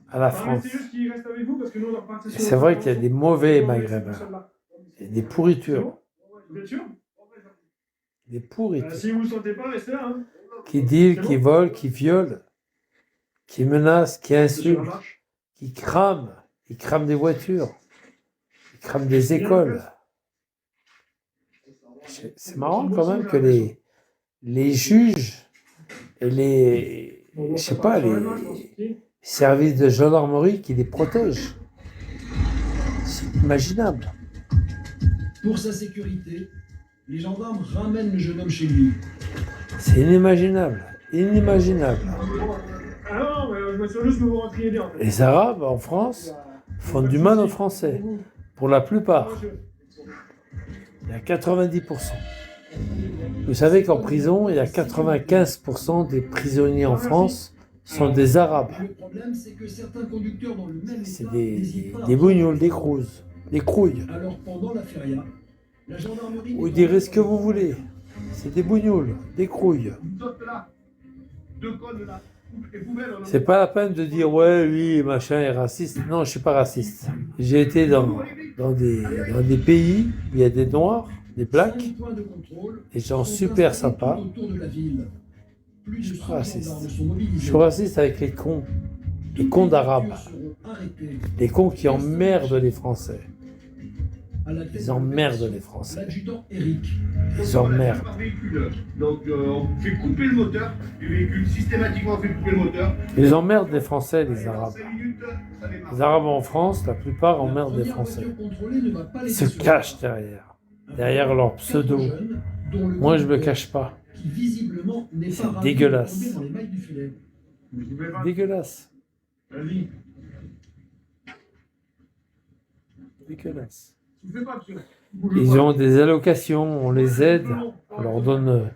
à la Non, mais France. c'est juste qu'ils restent avec vous parce que nous, on doit partir sur C'est notre vrai qu'il y a vacances. des mauvais On va Maghrébins, celle-là. il y a des C'est pourritures, bon? Vous êtes sûr? des pourritures, Si vous ne sentez pas, restez là. Hein. qui dealent, C'est qui bon? volent, qui violent, qui menacent, qui C'est sur la insultent, marche. qui crament, ils crament des voitures, ils crament des Bien, en écoles. fait. C'est marrant quand même que les juges et les, Bon, je ça sais part pas, sur la marche, je pense. les services de gendarmerie qui les protègent. C'est inimaginable. Pour sa sécurité, les gendarmes ramènent le jeune homme chez lui. C'est inimaginable. Inimaginable. Ah non, mais je me suis juste que vous rentriez bien. En fait. Les Arabes en France font du mal aux Français. Pour la plupart. Il y a 90%. Vous savez qu'en prison, il y a 95% des prisonniers en France sont des Arabes. Le problème, c'est que certains conducteurs dans le même C'est état des n'hésitent pas à bougnoules, des crouzes, des crouilles. Alors pendant la feria, la gendarmerie... Vous direz ce que vous voulez. C'est des bougnoules, des crouilles. C'est pas la peine de dire ouais, lui, machin est raciste. Non, je suis pas raciste. J'ai été dans des pays où il y a des noirs, des blacks, 5 points de contrôle des gens sont super installés sympas. tout autour de la ville. Plus de Je suis 100 pas raciste. gendarmes sont Je mobilisés. suis raciste avec les cons d'Arabes, Toutes les voitures seront arrêtées. les cons qui emmerdent les Français. À la tête Ils de emmerdent l'opération, les Français. L'adjudant Eric. Ils emmerdent. Par véhicule. Donc on fait couper le moteur du véhicule, systématiquement on fait couper le moteur. Ils emmerdent les Français, les Dans Arabes. 5 minutes, ça démarre. Les Arabes en France, la plupart emmerdent les La première Français. voiture contrôlée ne va pas Ils laisser se cachent derrière leur pseudo. Moi, je me cache pas. Qui visiblement n'est C'est pas ravi de dégueulasse. tomber dans les mailles du filet. Mais vous pouvez pas. Dégueulasse. Vas-y. Dégueulasse. Tu fais pas, monsieur. Ils ont des allocations, on les aide, on leur donne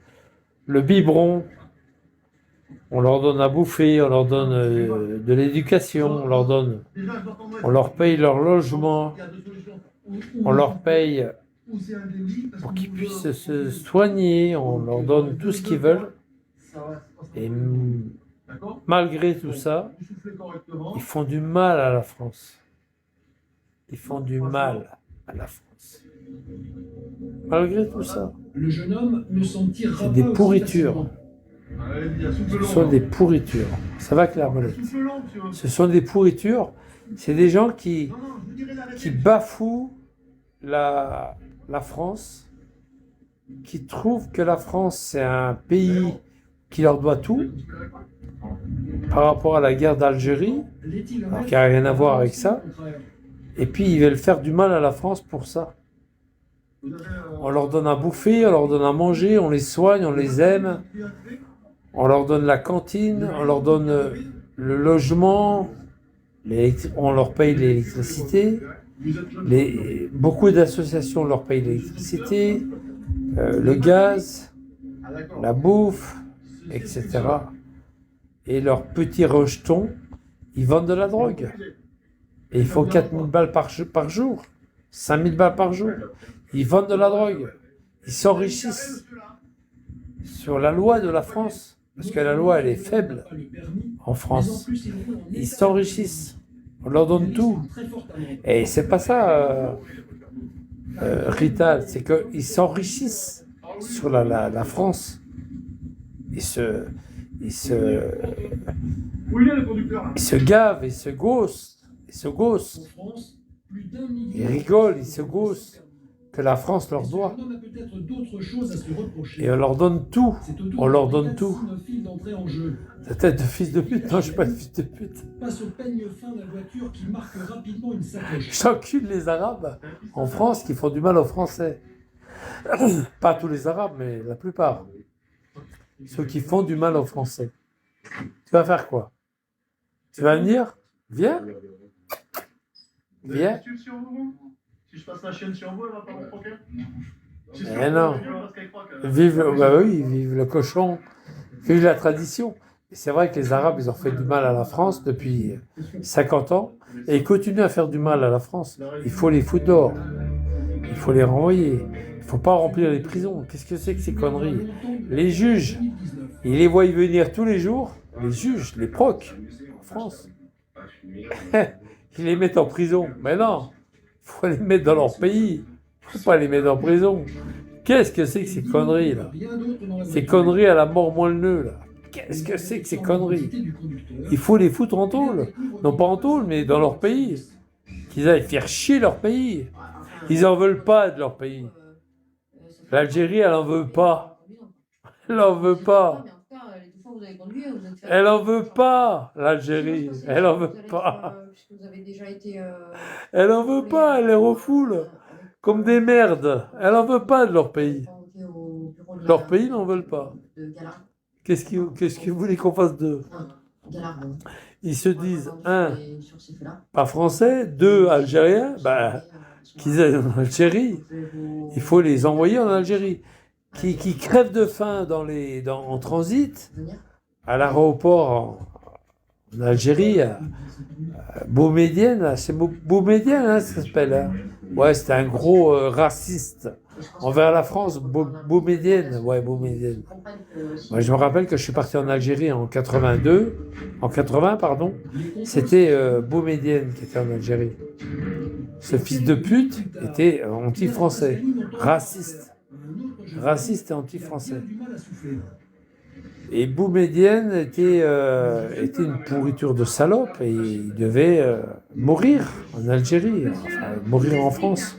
le biberon, on leur donne à bouffer, on leur donne de l'éducation, on leur paye leur logement, Il y a deux solutions. on leur paye Ou c'est un délit, parce pour que qu'ils nous, puissent se soigner, on leur donne tout ce qu'ils veulent. ça va, c'est pas Et ça. D'accord. malgré tout ça, Vous soufflez correctement. ils font du mal à la France. Ils font du mal à la France. Malgré tout ça, Le jeune homme ne s'en tirera c'est pas des aussi pourritures. facilement. Allez, il y a souffle Ce long, sont là. des pourritures. Ça va, Claire Molette? Souffle long, monsieur. Ce sont des pourritures. C'est des gens qui Non, non, je vous dirai l'arrêté. qui bafouent la France, qui trouvent que la France, c'est un pays qui leur doit tout par rapport à la guerre d'Algérie, L'éthylomètre alors qu'il n'y a rien à voir avec avance ça. au contraire. Et puis, ils veulent faire du mal à la France pour ça. Vous avez, On leur donne à bouffer, on leur donne à manger, on les soigne, on les aime, on leur donne la cantine, on leur donne le logement, on leur paye l'électricité. Beaucoup d'associations leur payent l'électricité, le gaz, Ah, d'accord. la bouffe, etc. Et leurs petits rejetons, ils vendent de la drogue. Et ils font 4000 balles par jour, 5000 balles par jour. Ils vendent de la drogue. Ils s'enrichissent sur la loi de la France. Parce que la loi, elle est faible Pas le permis, en mais en France. plus, ils roulent en Ils état s'enrichissent. On leur donne tout. une très forte amende. Et c'est pas ça, Rita, c'est qu'ils s'enrichissent sur la France. Ils se Où il est le conducteur là? gavent, ils se gaussent, En France, plus d'1 million. ils rigolent, ils se gaussent, que la France leur Ce doit. jeune homme a peut-être d'autres choses à se reprocher. Et on leur donne tout. C'est au tour On leur de donne Ricard tout. Sinophile d'entrer en jeu. Ta tête de fils de pute. Non, je suis pas de fils de pute. Passe au peigne fin de la voiture qui marque rapidement une sacoche. J'encule les Arabes en France qui font du mal aux Français. Pas tous les Arabes, mais la plupart. Ceux qui font du mal aux Français. Tu vas faire quoi? Tu vas venir? Viens. Vous avez Viens. une question sur vous? Si je passe la chaîne sur vous, elle va pas vous croquer? Eh non. Vive, bah oui, vive le cochon, vive la tradition. Et c'est vrai que les Arabes, ils ont fait du mal à la France depuis 50 ans, et ils continuent à faire du mal à la France. Il faut les foutre dehors, il faut les renvoyer, il faut pas remplir les prisons. Qu'est-ce que c'est que ces conneries? Les juges, ils les voient y venir tous les jours, les juges, les procs, France. Ils les mettent en prison. Mais non, il faut les mettre dans leur pays. Il ne faut pas les mettre en prison. Qu'est-ce que c'est que ces conneries, là? Ces conneries à la mort moins le nœud, là. Qu'est-ce que c'est que ces conneries? Il faut les foutre en tôle. Non pas en tôle, mais dans leur pays. Qu'ils aillent faire chier leur pays. Ils n'en veulent pas de leur pays. L'Algérie, elle n'en veut pas. Elle n'en veut pas. Elle n'en veut pas, l'Algérie. Elle n'en veut pas. Elle n'en veut pas, elle les refoule. Comme des merdes. Elle n'en veut pas de leur pays. Leur pays n'en veulent pas. Qu'est-ce qu'ils voulaient qu'on fasse d'eux? Ils se disent, un, pas français, deux, algériens, qu'ils aillent en Algérie. Il faut les envoyer en Algérie. Qui crèvent de faim en transit, à l'aéroport en Algérie, à Boumedienne, c'est Boumedienne, hein, ça s'appelle. Hein. Ouais, c'était un gros raciste envers la France, Boumedienne. Ouais, Boumedienne. Ouais, je me rappelle que je suis parti en Algérie en 80, pardon. C'était Boumedienne qui était en Algérie. Ce fils de pute était anti-français, raciste et anti-français. Et Boumedienne était une pourriture de salope et il devait mourir en Algérie, enfin, mourir en France.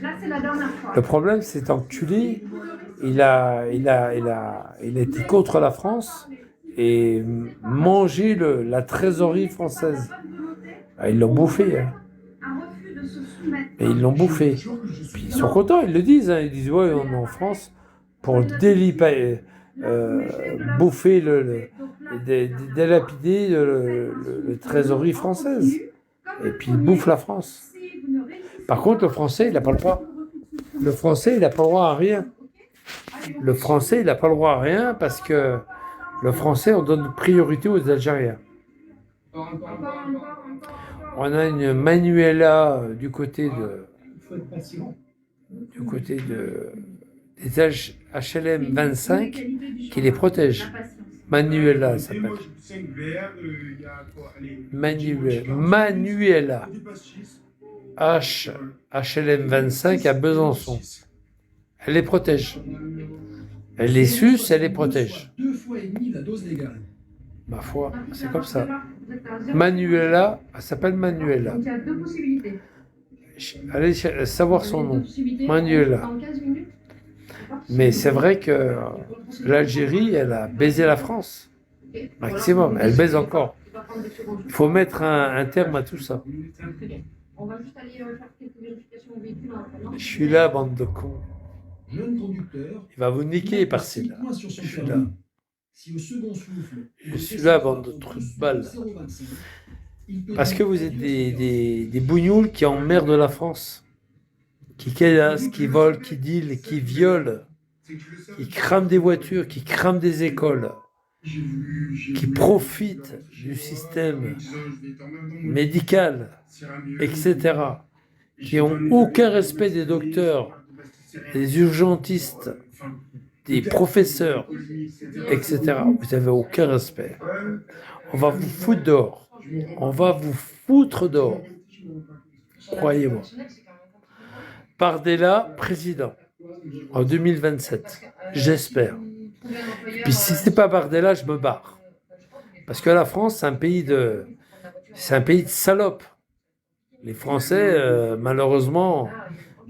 Le problème, c'est cet enculé, il a été contre la France et mangé la trésorerie française. Ils l'ont bouffé. Hein. Et ils l'ont bouffé. Puis ils sont contents, ils le disent. Hein. Ils disent, ouais, on est en France pour bouffer, délapider le trésorerie française. Et puis ils bouffent la France. Par contre, le français, il n'a pas le droit. Le français, il n'a pas le droit à rien. Le français, il n'a pas le droit à rien parce que le français, on donne priorité aux Algériens. On a une Manuela du côté des HLM 25 qui les protège. Manuela, elle s'appelle. Manuela. HLM 25 à Besançon. Elle les protège. Elle les suce, elle les protège. Ma foi, c'est comme ça. Manuela, elle s'appelle Manuela. Allez savoir son nom. Manuela. Mais c'est vrai que l'Algérie, elle a baisé la France. Maximum. Elle baise encore. Il faut mettre un terme à tout ça. Je suis là, bande de cons. Il va vous niquer par-ci, là. Je suis là. Je suis là, bande de trous de balles. Parce que vous êtes des bougnoules qui emmerdent la France. Qui caillassent, qui volent, qui dealent, qui violent. Qui crament des voitures, qui crament des écoles. Qui profitent du système médical, etc. Qui n'ont aucun respect des docteurs, des urgentistes, des professeurs, etc. Vous n'avez aucun respect. On va vous foutre dehors. On va vous foutre dehors. Croyez-moi. Bardella, président, en 2027. J'espère. Et puis si c'est pas Bardella, je me barre. Parce que la France, c'est un pays de salopes. Les Français, malheureusement,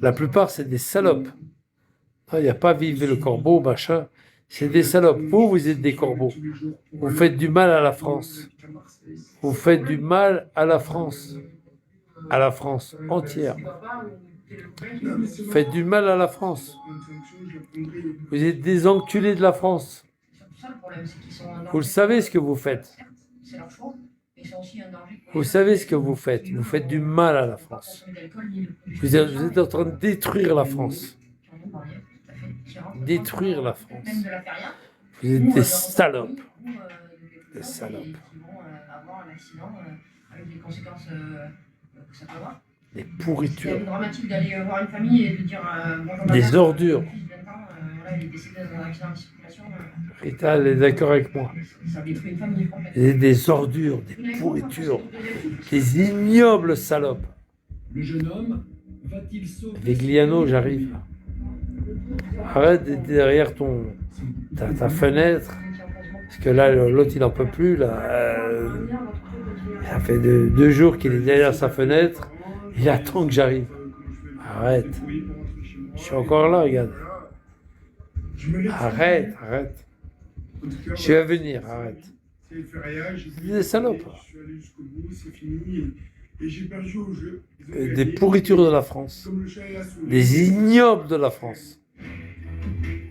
la plupart, c'est des salopes. Il n'y a pas Vive le corbeau, machin. C'est des salopes. Vous êtes des corbeaux. Vous faites du mal à la France. Vous faites du mal à la France. À la France entière. Vous faites du mal à la France. Vous êtes des enculés de la France. Vous le savez ce que vous faites. Vous savez ce que vous faites. Vous faites du mal à la France. Vous êtes en train de détruire la France. Détruire la France. Vous êtes des salopes. Des salopes. Des pourritures. C'est dramatique d'aller voir une famille et de dire des ordures. là, il est décédé dans un accident de circulation. Rita, elle est d'accord avec moi. Ça a détruit une famille complète. Il y a des ordures, des pourritures, des ignobles salopes. Le jeune homme va-t-il sauver Vigliano, j'arrive. Arrête d'être derrière ta fenêtre. Parce que là, l'autre, il n'en peut plus. Là. Ça fait 2 jours qu'il est derrière sa fenêtre. Il attend que j'arrive. Arrête. Je suis encore là, regarde. Arrête. Je vais venir, arrête. C'est le ferraillage. Des salopes. Je suis allé jusqu'au bout, c'est fini. Et j'ai perdu au jeu. Ils ont Des gagné. pourritures de la France. Comme le chat et la souris. Des ignobles de la France.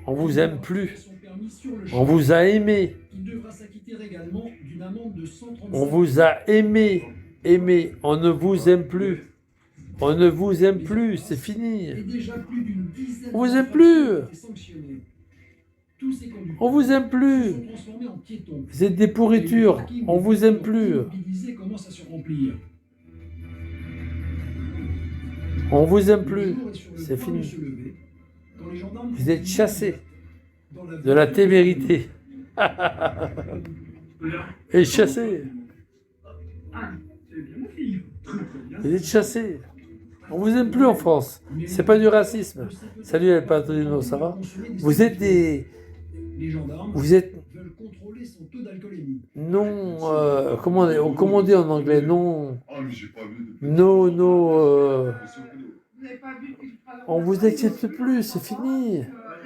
On vous aime plus. son permis sur le On vous a aimé. Il devra s'acquitter également d'une amende de 135 On vous a aimé. On ne vous aime plus. On ne vous aime plus. C'est et fini. déjà plus d'une dizaine On vous aime d'infractions plus. ont été sanctionnées. Tous ces conducteurs On vous aime se plus. sont transformés en piétons. Vous êtes des pourritures. On vous aime plus. Immobilisés commencent à se remplir. On vous aime Le plus. jour est sur le C'est point de fini. se lever, quand les gendarmes Vous êtes chassés dans de la témérité. Et chassés. C'est bien, ma fille. Très, très bien. Vous êtes chassés. On vous aime plus en France. C'est pas du racisme. Salut El Padrino, ça va? Vous êtes des... Les gendarmes Vous êtes... veulent contrôler son taux d'alcoolémie. Non... comment on dit en anglais? Non... Ah, mais j'ai pas vu de. No... Vous n'avez pas vu depuis 3 ans. On vous accepte plus, c'est fini.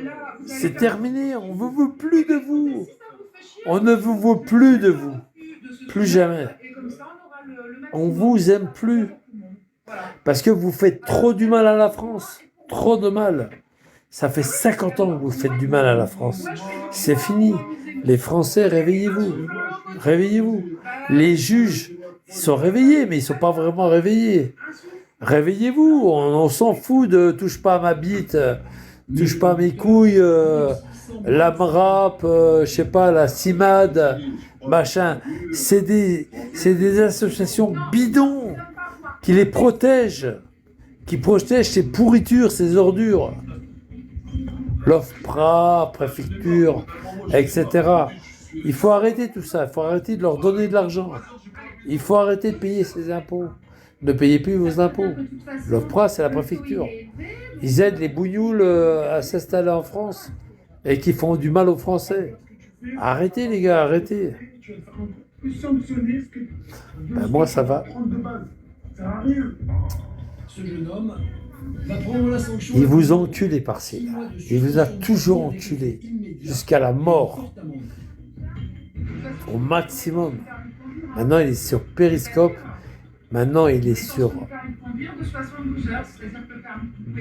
Là, vous C'est allez- terminé, on ne veut plus de vous. Si ça vous fait chier, On ne vous veut plus de vous. de ce Plus sujet, jamais. Et comme ça, on aura le On maximum. vous aime plus. Voilà. Parce que vous faites trop du mal à la France. Trop de mal. Ça fait 50 ans que vous faites du mal à la France. C'est fini. Les Français, réveillez-vous. Réveillez-vous. Les juges, ils sont réveillés, mais ils ne sont pas vraiment réveillés. Réveillez-vous. On s'en fout de touche pas à ma bite, touche pas à mes couilles, la MRAP, je sais pas, la CIMAD, machin. C'est des associations bidons qui les protègent, qui protègent ces pourritures, ces ordures. L'OFPRA, préfecture, etc. Il faut arrêter tout ça, il faut arrêter de leur donner de l'argent. Il faut arrêter de payer ses impôts. Ne payez plus vos impôts. L'OFPRA, c'est la préfecture. Ils aident les bougnoules à s'installer en France et qui font du mal aux Français. Arrêtez les gars, arrêtez. Tu vas te faire encore plus sanctionner ce que. Ben, moi, ça va. Prendre de base. Ça sert à rien. Ce jeune homme va prendre la sanction. Il vous enculé par-ci. Il vous a toujours enculé jusqu'à la mort, au maximum. Maintenant, il est sur Periscope. Maintenant, il est sur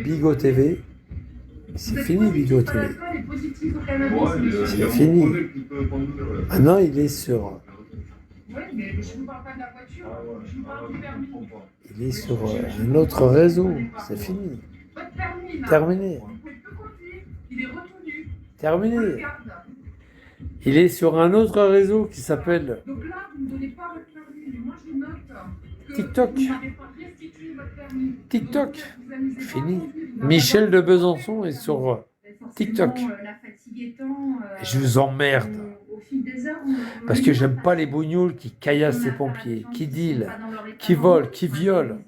Bigot TV. C'est fini, Bigot TV. C'est fini. Maintenant, il est sur... Il est sur un autre réseau. C'est fini. Terminé. Terminé. Il est sur un autre réseau qui s'appelle Donc là, vous ne donnez pas votre permis, mais moi je note que TikTok. vous n'avez pas restitué votre permis. TikTok. Donc, vous amusez pas Fini. aujourd'hui, vous Michel n'avez de pas- Besançon est sur... Forcément, TikTok. La fatigue étant, Je vous emmerde. au fil des heures, Parce que j'aime pas les bougnoules qui caillassent les pompiers, qui dealent, qui volent, qui violent,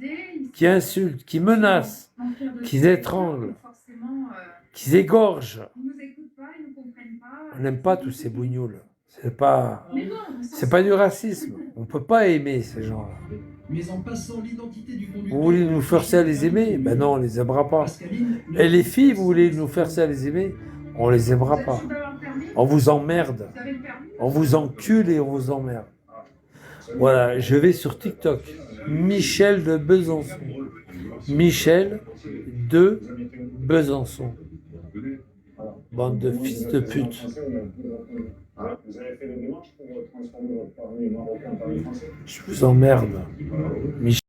qui insultent, qui menacent, qui étranglent, qui égorgent. Ils nous écoutent pas, ils nous comprennent pas. On n'aime pas tous ces bougnoules. C'est pas C'est pas du racisme. On peut pas aimer ces gens-là. Mais en passant l'identité du conducteur. Vous voulez nous forcer à les aimer? Ben non, on les aimera pas. Et les filles, vous voulez nous forcer à les aimer? On les aimera pas. On vous emmerde. On vous encule et on vous emmerde. Voilà, je vais sur TikTok. Michel de Besançon. Michel de Besançon. Bande de fils de pute. Vous avez fait des démarches pour transformer votre permis marocain en permis français? Je vous emmerde. Michel.